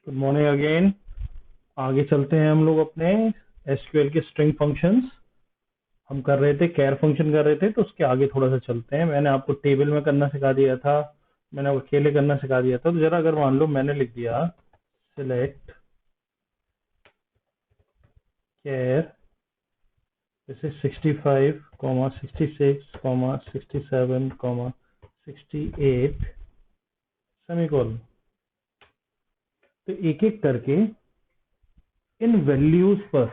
Good morning again. आगे चलते हैं हम लोग अपने एसक्यूएल के स्ट्रिंग फंक्शंस। हम कर रहे थे कैर फंक्शन कर रहे थे, तो उसके आगे थोड़ा सा चलते हैं। मैंने आपको टेबल में करना सिखा दिया था, मैंने आपको अकेले करना सिखा दिया था। तो जरा अगर मान लो मैंने लिख दिया सिलेक्ट कैर जैसे 65, 66, 67, 68 सेमीकोलन, तो एक एक करके इन वैल्यूज पर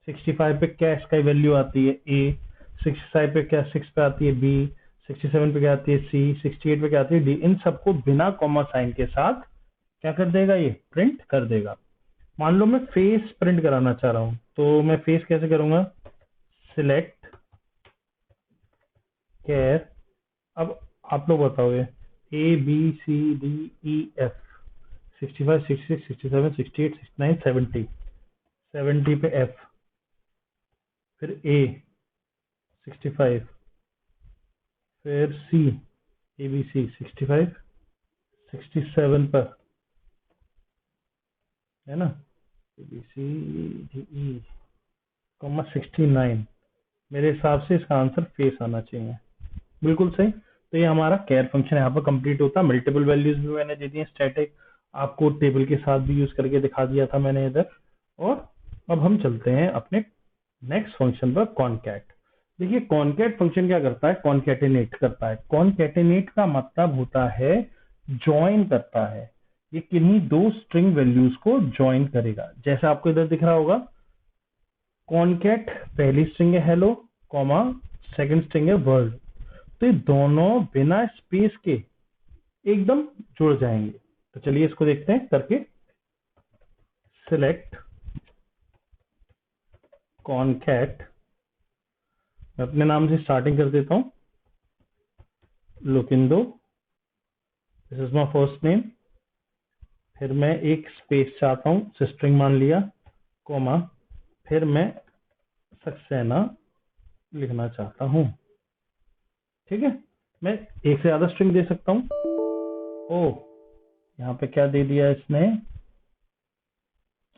65 पे क्या इसका वैल्यू आती है ए, 65 पे क्या 6 पे आती है बी, 67 पे क्या आती है सी, 68 पे क्या आती है डी। इन सबको बिना कॉमा साइन के साथ क्या कर देगा, ये प्रिंट कर देगा। मान लो मैं फेस प्रिंट कराना चाह रहा हूं, तो मैं फेस कैसे करूंगा, सिलेक्ट कैर। अब आप लोग बताओगे A B C D E F, 65, 66, 67, 68, 69, 70, 70 पे एफ, फिर ए 65, फिर सी ए बी सी 65, 67 पर है ना, A B C D E comma 69। मेरे हिसाब से इसका आंसर फेस आना चाहिए। बिल्कुल सही। तो ये हमारा कैर फंक्शन यहाँ पर कंप्लीट होता है। मल्टीपल वैल्यूज भी मैंने दे दी है, स्टैटिक आपको टेबल के साथ भी यूज करके दिखा दिया था मैंने इधर। और अब हम चलते हैं अपने नेक्स्ट फंक्शन पर, कॉनकैट। देखिए कॉनकैट फंक्शन क्या करता है, कॉनकैटिनेट करता है। कॉनकैटिनेट का मतलब होता है ज्वाइन करता है। ये किन्हीं दो स्ट्रिंग वैल्यूज को ज्वाइन करेगा। जैसे आपको इधर दिख रहा होगा, कॉनकैट पहली स्ट्रिंग है हेलो कॉमा, सेकंड स्ट्रिंग है वर्ल्ड, तो ये दोनों बिना स्पेस के एकदम जुड़ जाएंगे। तो चलिए इसको देखते हैं करके। सिलेक्ट कॉनकैट, मैं अपने नाम से स्टार्टिंग कर देता हूं, लुकिंदो, this is my first name. फिर मैं एक स्पेस चाहता हूं, स्ट्रिंग मान लिया, कोमा, फिर मैं सक्सेना लिखना चाहता हूं। ठीक है, मैं एक से ज्यादा स्ट्रिंग दे सकता हूं। ओ, यहाँ पे क्या दे दिया इसने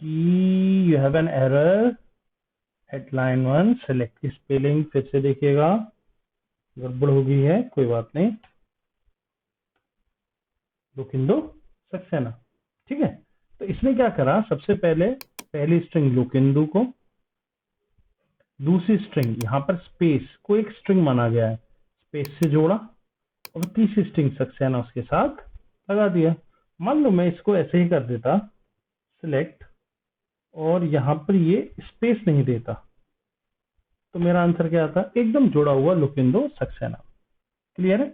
कि you have an error eight line 1, select की स्पेलिंग फिर से देखिएगा, गड़बड़ हो गई है, कोई बात नहीं, लुकिंदो सक्सेना। ठीक है, तो इसने क्या करा, सबसे पहले पहली स्ट्रिंग लुकिंदो को, दूसरी स्ट्रिंग यहाँ पर स्पेस को एक स्ट्रिंग माना गया है, स्पेस से जोड़ा, और तीसरी स्ट्रिंग सक्सेना उसके साथ लगा दिया। मान लो मैं इसको ऐसे ही कर देता, सिलेक्ट, और यहाँ पर ये स्पेस नहीं देता, तो मेरा आंसर क्या आता, एकदम जुड़ा हुआ लुकिंदो सक्सेना। क्लियर है।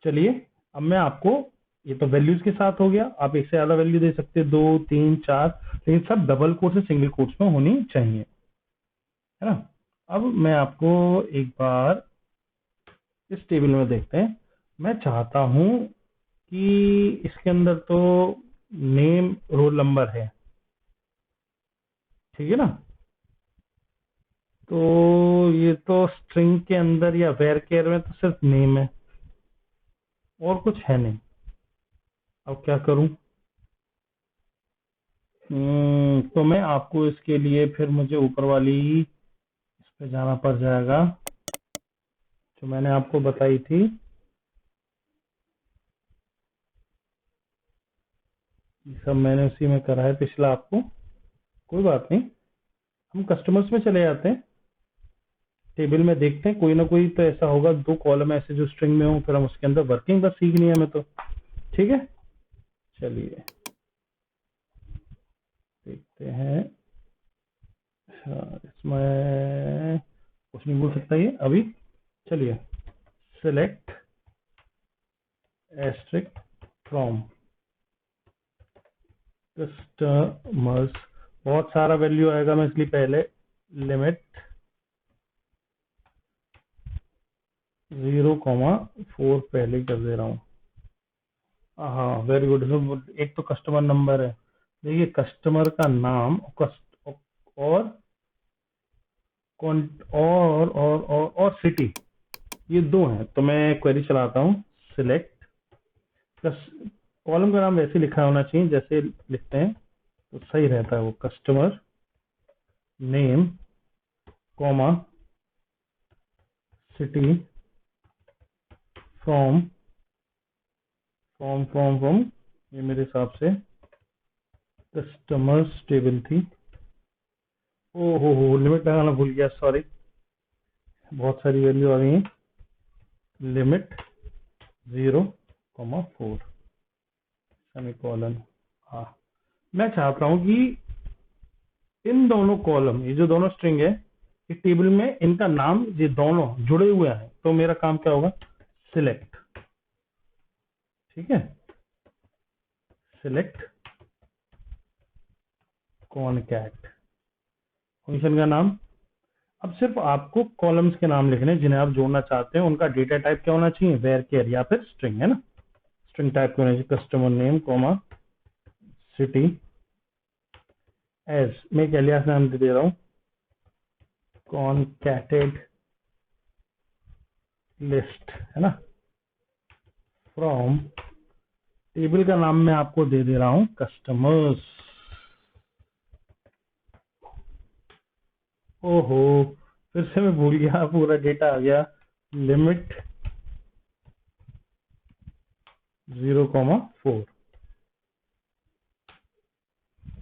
चलिए अब मैं आपको, ये तो वैल्यूज के साथ हो गया, आप एक से ज्यादा वैल्यू दे सकते हैं, 2, 3, 4, लेकिन सब डबल कोट से सिंगल कोट्स में होनी चाहिए, है ना। अब मैं आपको एक बार इस टेबल में देखते हैं। मैं चाहता हूं कि इसके अंदर तो नेम रोल नंबर है, ठीक है ना, तो ये तो स्ट्रिंग के अंदर या वेर केयर में तो सिर्फ नेम है और कुछ है नहीं। अब क्या करूं, तो मैं आपको इसके लिए फिर मुझे ऊपर वाली इस पे जाना पड़ जाएगा जो मैंने आपको बताई थी। ये सब मैंने उसी में करा है पिछला आपको, कोई बात नहीं। हम कस्टमर्स में चले जाते हैं, टेबल में देखते हैं, कोई ना कोई तो ऐसा होगा, 2 कॉलम ऐसे जो स्ट्रिंग में हो, फिर हम उसके अंदर वर्किंग बस सीखनी है हमें तो। ठीक है, चलिए देखते हैं। इसमें कुछ नहीं बोल सकता ये अभी। चलिए, सिलेक्ट एस्ट्रिक फ्रॉम कस्टमर्स, बहुत सारा वैल्यू आएगा, मैं इसलिए पहले लिमिट 0,4 पहले कर दे रहा हूँ। हाँ वेरी गुड। एक तो कस्टमर नंबर है, देखिए कस्टमर का नाम और और सिटी, ये दो हैं। तो मैं क्वेरी चलाता हूँ, सिलेक्ट कॉलम का नाम वैसे लिखा होना चाहिए जैसे लिखते हैं तो सही रहता है वो, customer name comma city from from ये मेरे हिसाब से कस्टमर्स टेबल थी। ओ हो लिमिट लगाना भूल गया, सॉरी, बहुत सारी वैल्यू आ गई है। Limit 0,4 semicolon. हाँ, मैं चाहता हूं कि इन दोनों कॉलम, ये जो दोनों स्ट्रिंग है, इस टेबल में इनका नाम ये दोनों जुड़े हुए हैं, तो मेरा काम क्या होगा, सिलेक्ट। ठीक है, सिलेक्ट कॉनकैट, फंक्शन का नाम। अब सिर्फ आपको कॉलम्स के नाम लिखने हैं जिन्हें आप जोड़ना चाहते हैं, उनका डेटा टाइप क्या होना चाहिए, वेर केयर या फिर स्ट्रिंग, है ना। स्ट्रिंग टाइप होना चाहिए, customer name comma city as, मैं क्या लिया नाम दे रहा हूं, कॉनकैटेड लिस्ट, है ना। फ्रॉम, टेबल का नाम मैं आपको दे दे रहा हूं कस्टमर्स। ओहो, फिर से मैं भूल गया, पूरा डेटा आ गया। लिमिट 0,4,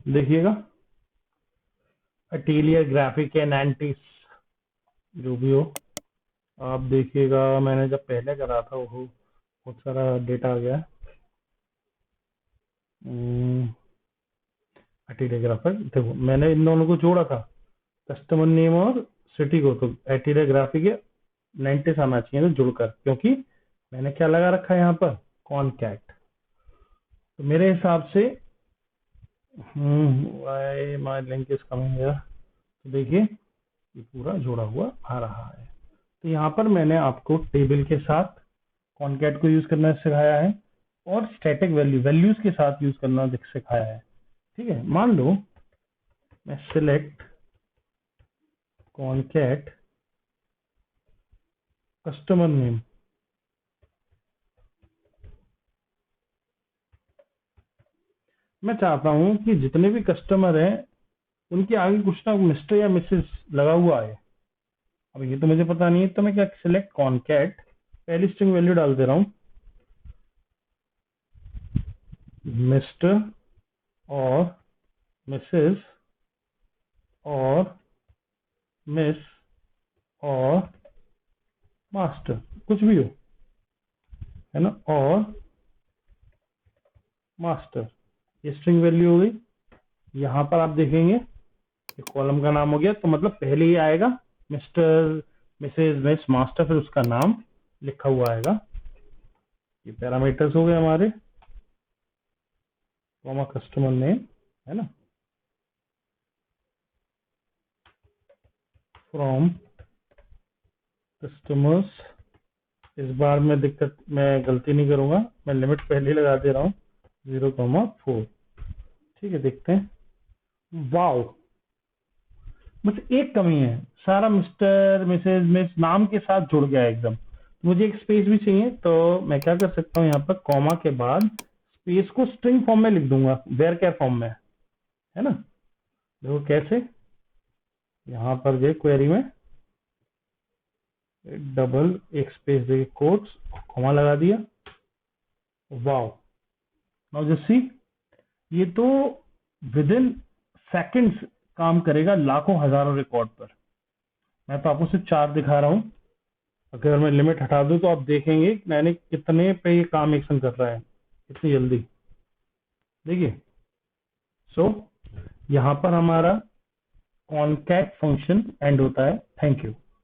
देखिएगा अटीलियर ग्राफिक है 90, जो भी हो आप देखिएगा। मैंने जब पहले करा था वो बहुत सारा डेटा आ गया। अटीलियर ग्राफिक, देखो मैंने इन दोनों को जोड़ा था, कस्टमर नेम और सिटी को, तो एटीरिया ग्राफिक है 90 आना चाहिए तो जुड़कर, क्योंकि मैंने क्या लगा रखा है यहाँ पर, कॉनकैट। तो मेरे हिसाब से my link is coming here, तो देखिए ये पूरा जुड़ा हुआ आ रहा है। तो यहाँ पर मैंने आपको टेबल के साथ कॉनकैट को यूज करना सिखाया है और स्टैटिक वैल्यूज के साथ यूज करना सिखाया है। ठीक है, मान लो मैं सिलेक्ट कॉनकैट कस्टमर नेम, मैं चाहता हूं कि जितने भी कस्टमर हैं उनके आगे कुछ ना मिस्टर या मिसेस लगा हुआ है। अब ये तो मुझे पता नहीं है, तो मैं क्या, सिलेक्ट कॉनकैट, पहली स्ट्रिंग वैल्यू डाल दे रहा हूं मिस्टर और मिसेस और मिस और मास्टर, कुछ भी हो, है ना, और मास्टर। ये स्ट्रिंग वैल्यू हो गई। यहां पर आप देखेंगे ये कॉलम का नाम हो गया, तो मतलब पहले ही आएगा मिस्टर मिसेज मिस मास्टर, फिर उसका नाम लिखा हुआ आएगा। ये पैरामीटर्स हो गए हमारे, कॉमा कस्टमर नेम, है ना, फ्रॉम कस्टमर्स। इस बार मैं गलती नहीं करूंगा, मैं लिमिट पहले ही लगा दे रहा हूँ 0,4। ठीक है, देखते हैं। वाओ, बस एक कमी है, सारा मिस्टर मिसेज मिस नाम के साथ जुड़ गया है एकदम। मुझे एक स्पेस भी चाहिए, तो मैं क्या कर सकता हूँ, यहाँ पर कॉमा के बाद स्पेस को स्ट्रिंग फॉर्म में लिख दूंगा, वेर केयर फॉर्म में, है ना। देखो कैसे, यहाँ पर गए क्वेरी में, डबल एक स्पेस देके कोट्स कॉमा लगा दिया। वाओ, नाउ जस्ट सी, ये तो विद इन सेकेंड्स काम करेगा लाखों हजारों रिकॉर्ड पर। मैं तो आपको सिर्फ 4 दिखा रहा हूँ, अगर मैं लिमिट हटा दूं तो आप देखेंगे मैंने कितने पे ये काम एक्शन कर रहा है इतनी जल्दी। देखिए, सो यहाँ पर हमारा कॉनकैट फंक्शन एंड होता है। Thank you.